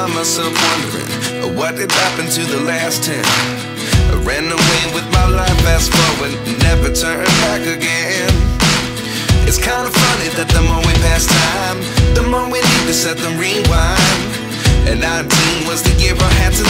find myself wondering what did happen to the last 10. I ran away with my life, fast forward, never turn back again. It's kinda funny that the more we pass time, the more we need to set the rewind. And 19 was the year I had to